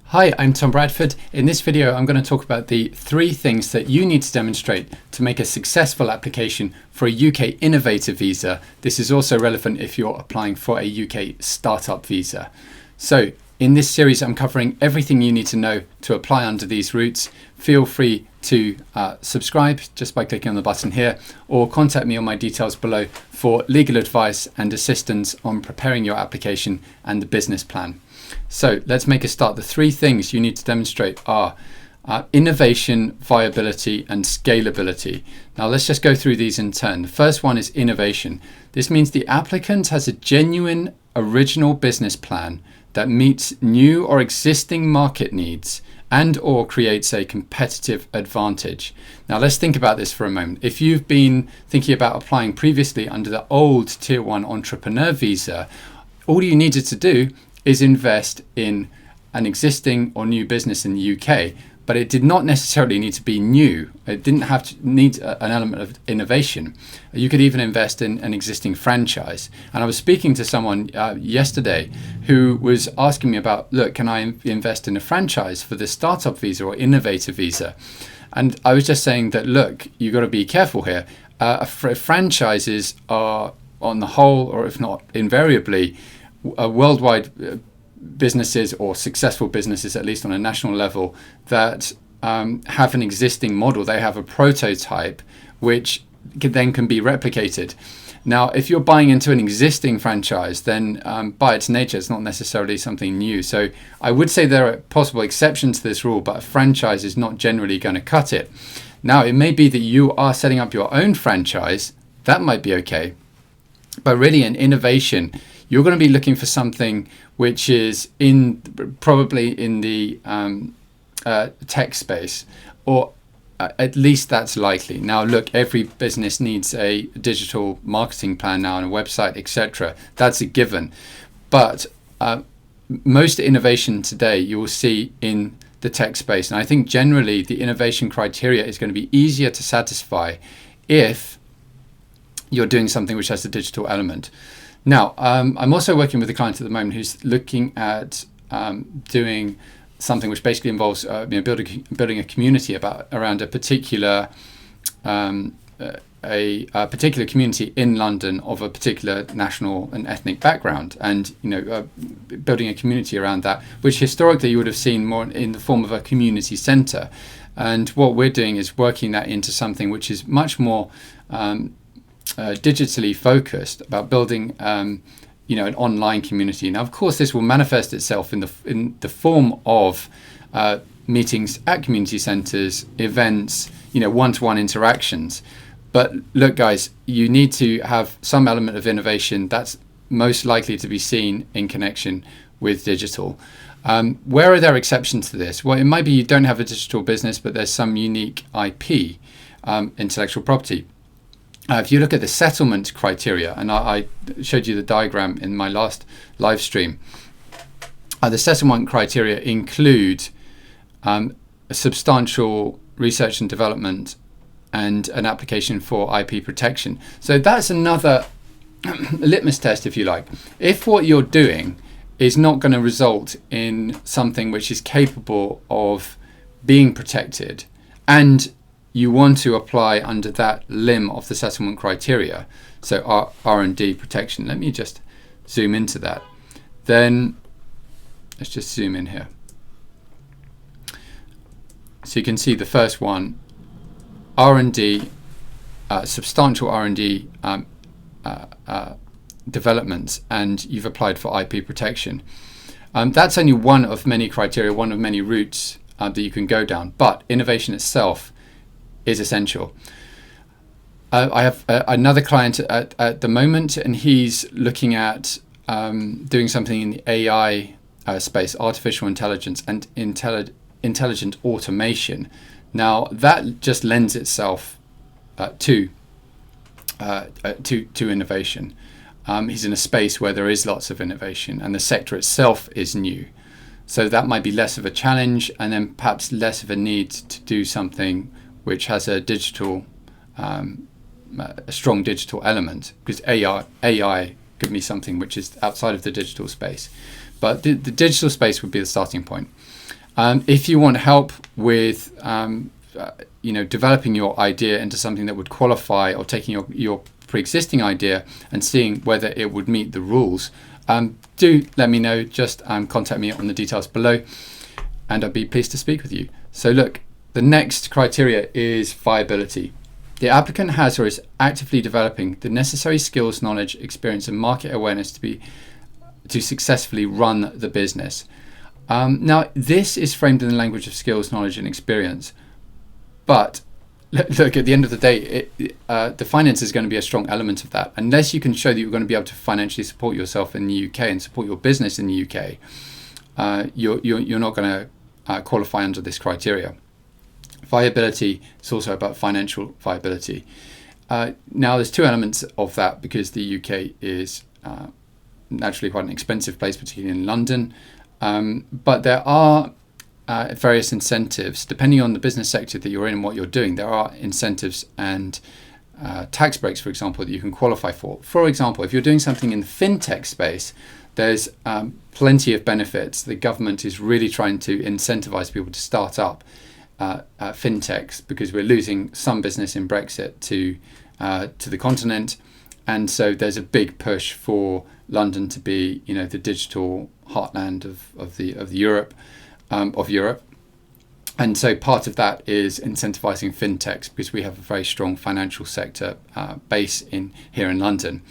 Hi, I'm Tom Bradford. In this video, I'm going to talk about the 3 things that you need to demonstrate to make a successful application for a UK Innovator visa. This is also relevant if you're applying for a UK startup visa. So in this series, I'm covering everything you need to know to apply under these routes. Feel free to subscribe just by clicking on the button here, or contact me on my details below for legal advice and assistance on preparing your application and the business plan. So let's make a start. The 3 things you need to demonstrate are innovation, viability, and scalability. Now let's just go through these in turn. The first one is innovation. This means the applicant has a genuine original business plan that meets new or existing market needs and or creates a competitive advantage. Now let's think about this for a moment. If you've been thinking about applying previously under the old Tier 1 entrepreneur visa, all you needed to do is invest in an existing or new business in the UK, but it did not necessarily need to be new. It didn't have to need an element of innovation. You could even invest in an existing franchise. And I was speaking to someone yesterday who was asking me about, look, can I invest in a franchise for the startup visa or innovator visa? And I was just saying that, look, you've got to be careful here. Franchises are, on the whole, or if not invariably, worldwide businesses or successful businesses, at least on a national level, that have an existing model. They have a prototype which then can be replicated. Now, if you're buying into an existing franchise, then by its nature, it's not necessarily something new. So I would say there are possible exceptions to this rule, but a franchise is not generally going to cut it. Now, it may be that you are setting up your own franchise. That might be okay. But really, an innovation, you're going to be looking for something which is probably in the tech space, or at least that's likely. Now, look, every business needs a digital marketing plan now and a website, etc. That's a given. But most innovation today you will see in the tech space. And I think generally the innovation criteria is going to be easier to satisfy if you're doing something which has a digital element. Now, I'm also working with a client at the moment who's looking at doing something which basically involves building a community around a particular particular community in London of a particular national and ethnic background, and building a community around that, which historically you would have seen more in the form of a community centre. And what we're doing is working that into something which is much more digitally focused, about building an online community. Now, of course, this will manifest itself in the form of meetings at community centres, events, one-to-one interactions. But look, guys, you need to have some element of innovation that's most likely to be seen in connection with digital. Where are there exceptions to this? Well, it might be you don't have a digital business, but there's some unique IP, intellectual property. If you look at the settlement criteria, and I showed you the diagram in my last live stream, the settlement criteria include a substantial research and development and an application for IP protection. So that's another litmus test, if you like. If what you're doing is not going to result in something which is capable of being protected, and you want to apply under that limb of the settlement criteria, so R&D protection. Let me just zoom into that. Then let's just zoom in here. So you can see the first one, R&D, substantial R&D developments, and you've applied for IP protection. That's only one of many criteria, one of many routes that you can go down, but innovation itself is essential. I have another client at the moment, and he's looking at doing something in the AI space, artificial intelligence and intelligent automation. Now, that just lends itself to innovation. He's in a space where there is lots of innovation, and the sector itself is new. So that might be less of a challenge, and then perhaps less of a need to do something which has a digital, a strong digital element, because AI could be something which is outside of the digital space. But the digital space would be the starting point. If you want help with developing your idea into something that would qualify, or taking your pre-existing idea and seeing whether it would meet the rules, do let me know. Just contact me on the details below, and I'd be pleased to speak with you. So look, the next criteria is viability. The applicant has or is actively developing the necessary skills, knowledge, experience, and market awareness to successfully run the business. Now, this is framed in the language of skills, knowledge, and experience. But look, at the end of the day, the finance is going to be a strong element of that. Unless you can show that you're going to be able to financially support yourself in the UK and support your business in the UK, you're not going to qualify under this criteria. Viability is also about financial viability. Now, there's two elements of that, because the UK is naturally quite an expensive place, particularly in London. But there are various incentives, depending on the business sector that you're in and what you're doing. There are incentives and tax breaks, for example, that you can qualify for. For example, if you're doing something in the fintech space, there's plenty of benefits. The government is really trying to incentivize people to start up fintechs, because we're losing some business in Brexit to the continent, and so there's a big push for London to be, the digital heartland of Europe, and so part of that is incentivizing fintechs, because we have a very strong financial sector base here in London.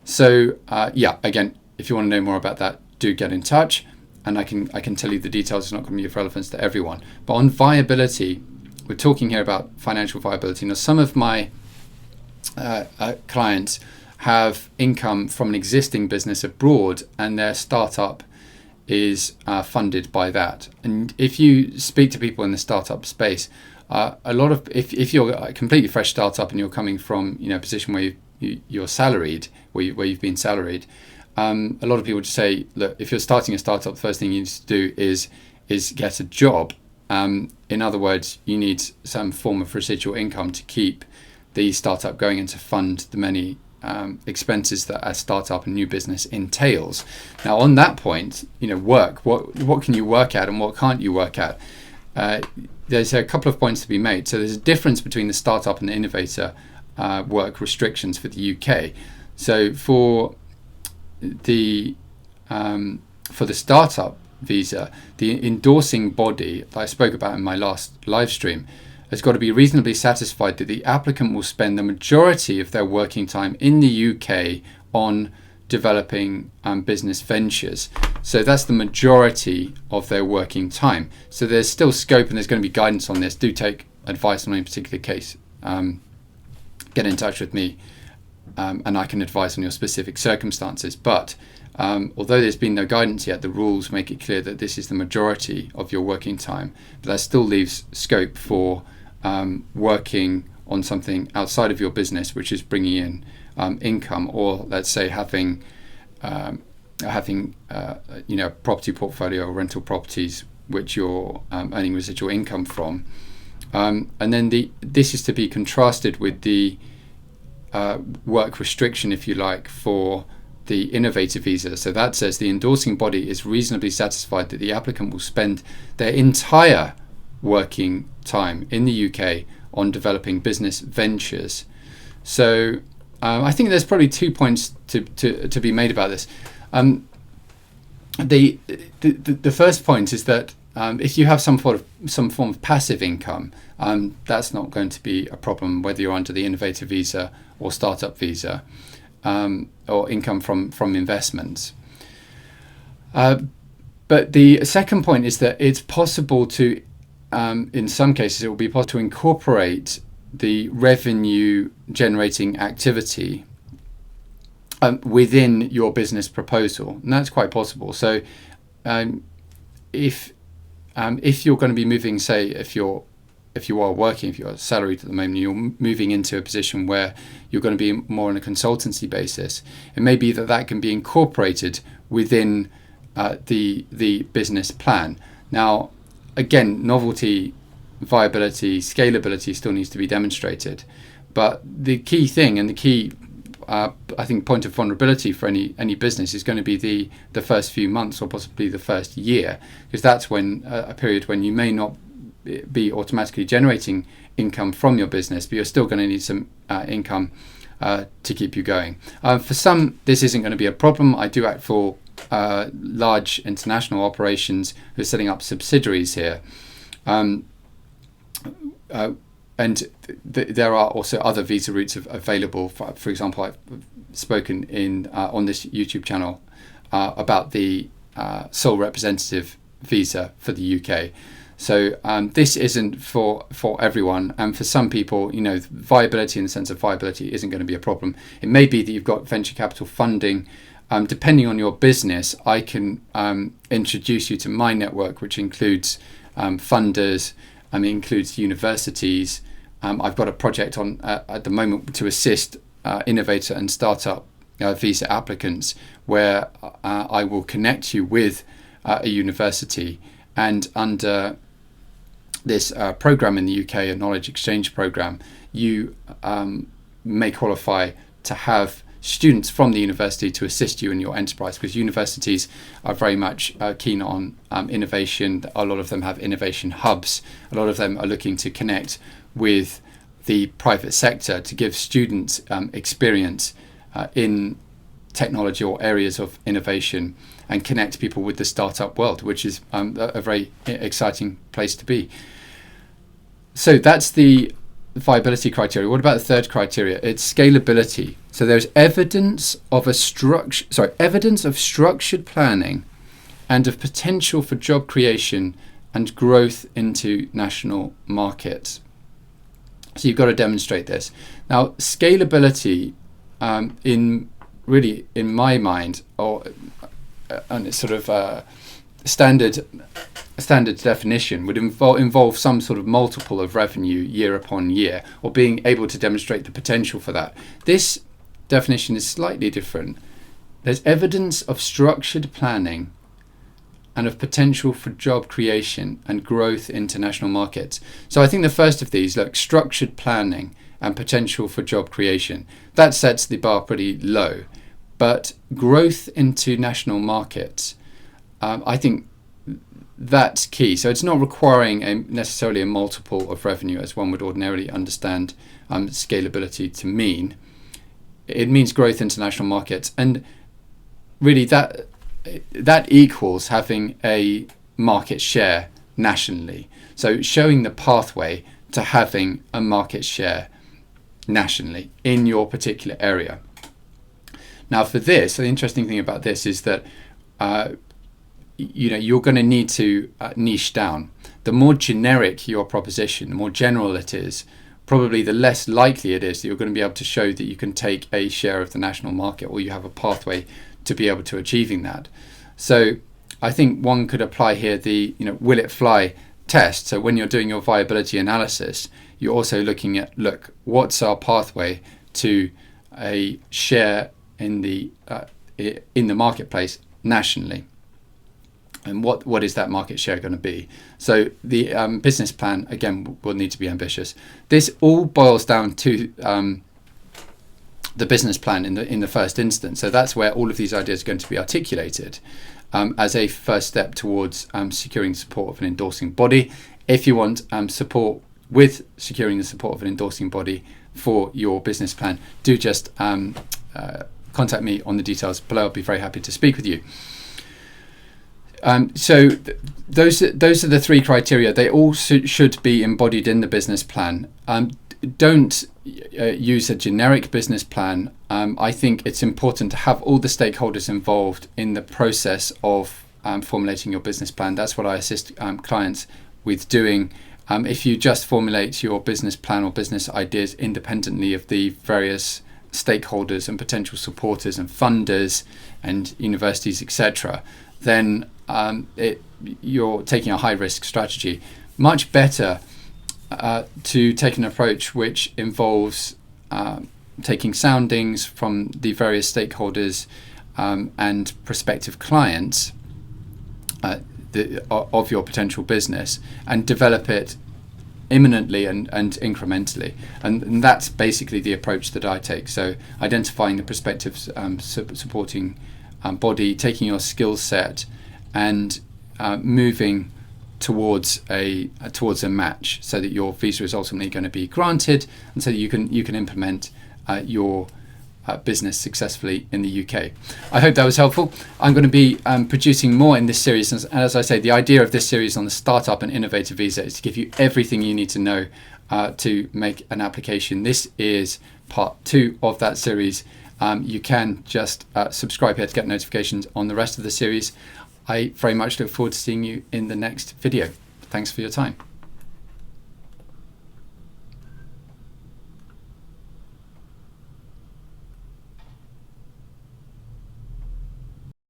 So again, if you want to know more about that, do get in touch. And I can tell you the details. It's not going to be of relevance to everyone. But on viability, we're talking here about financial viability. Now, some of my clients have income from an existing business abroad, and their startup is funded by that. And if you speak to people in the startup space, a lot of if you're a completely fresh startup and you're coming from a position where you're salaried, where you've been salaried. A lot of people just say, look, if you're starting a startup, the first thing you need to do is get a job. In other words, you need some form of residual income to keep the startup going and to fund the many expenses that a startup and new business entails. Now, on that point, work. What can you work at and what can't you work at? There's a couple of points to be made. So there's a difference between the startup and the innovator work restrictions for the UK. So for the startup visa, the endorsing body that I spoke about in my last live stream has got to be reasonably satisfied that the applicant will spend the majority of their working time in the UK on developing business ventures. So that's the majority of their working time. So there's still scope, and there's going to be guidance on this. Do take advice on any particular case. Get in touch with me. And I can advise on your specific circumstances. But although there's been no guidance yet, the rules make it clear that this is the majority of your working time. But that still leaves scope for working on something outside of your business, which is bringing in income, or let's say having a property portfolio or rental properties which you're earning residual income from. And then this is to be contrasted with the work restriction, if you like, for the Innovator visa. So that says the endorsing body is reasonably satisfied that the applicant will spend their entire working time in the UK on developing business ventures. So I think there's probably 2 points to be made about this. The first point is that if you have some form of passive income, that's not going to be a problem, whether you're under the Innovator visa or startup visa, or income from investments. But the second point is that it's possible to, in some cases, it will be possible to incorporate the revenue generating activity within your business proposal, and that's quite possible. So if you're going to be moving, say, if you are working, if you're salaried at the moment, you're moving into a position where you're going to be more on a consultancy basis, it may be that can be incorporated within the business plan. Now, again, novelty, viability, scalability still needs to be demonstrated. But the key thing, and the key I think, point of vulnerability for any business is going to be the first few months or possibly the first year, because that's when a period when you may not be automatically generating income from your business, but you're still going to need some income to keep you going. For some, this isn't going to be a problem. I do act for large international operations who are setting up subsidiaries here. And there are also other visa routes available. For example, I've spoken on this YouTube channel about the sole representative visa for the UK. So this isn't for everyone, and for some people, viability, in the sense of viability, isn't going to be a problem. It may be that you've got venture capital funding. Depending on your business, I can introduce you to my network, which includes funders. It includes universities. I've got a project on at the moment to assist Innovator and startup visa applicants, where I will connect you with a university, and under this program in the UK, a knowledge exchange program, you may qualify to have students from the university to assist you in your enterprise, because universities are very much keen on innovation. A lot of them have innovation hubs. A lot of them are looking to connect with the private sector to give students experience in technology or areas of innovation, and connect people with the startup world, which is a very exciting place to be. So that's the viability criteria. What about the third criteria? It's scalability. So there's evidence of structured planning and of potential for job creation and growth into national markets. So you've got to demonstrate this. Now, scalability, in my mind, or and it's sort of standard definition, would involve some sort of multiple of revenue year upon year, or being able to demonstrate the potential for that. This definition is slightly different. There's evidence of structured planning and of potential for job creation and growth into national markets. So I think the first of these, structured planning and potential for job creation, that sets the bar pretty low. But growth into national markets, I think that's key. So it's not requiring necessarily a multiple of revenue, as one would ordinarily understand scalability to mean. It means growth into national markets, and really that equals having a market share nationally. So showing the pathway to having a market share nationally in your particular area. Now, for this, the interesting thing about this is that you're going to need to niche down. The more generic your proposition, the more general it is, probably the less likely it is that you're going to be able to show that you can take a share of the national market, or you have a pathway to be able to achieving that. So I think one could apply here the will it fly test. So when you're doing your viability analysis, you're also looking at, what's our pathway to a share in the marketplace nationally, and what is that market share going to be? So the business plan, again, will need to be ambitious. This all boils down to the business plan in the first instance. So that's where all of these ideas are going to be articulated as a first step towards securing the support of an endorsing body. If you want support with securing the support of an endorsing body for your business plan, do just contact me on the details below. I'll be very happy to speak with you. So those are the three criteria. They all should be embodied in the business plan. Don't use a generic business plan. I think it's important to have all the stakeholders involved in the process of formulating your business plan. That's what I assist clients with doing. If you just formulate your business plan or business ideas independently of the various stakeholders and potential supporters and funders and universities, etc., then you're taking a high-risk strategy. Much better to take an approach which involves taking soundings from the various stakeholders and prospective clients of your potential business, and develop it imminently and incrementally, and that's basically the approach that I take. So identifying the prospective supporting body, taking your skill set and moving towards a match, so that your visa is ultimately going to be granted, and so that you can implement your business successfully in the UK. I hope that was helpful. I'm going to be producing more in this series, and as I say, the idea of this series on the Startup and Innovator Visa is to give you everything you need to know to make an application. This is part 2 of that series. You can just subscribe here to get notifications on the rest of the series. I very much look forward to seeing you in the next video. Thanks for your time.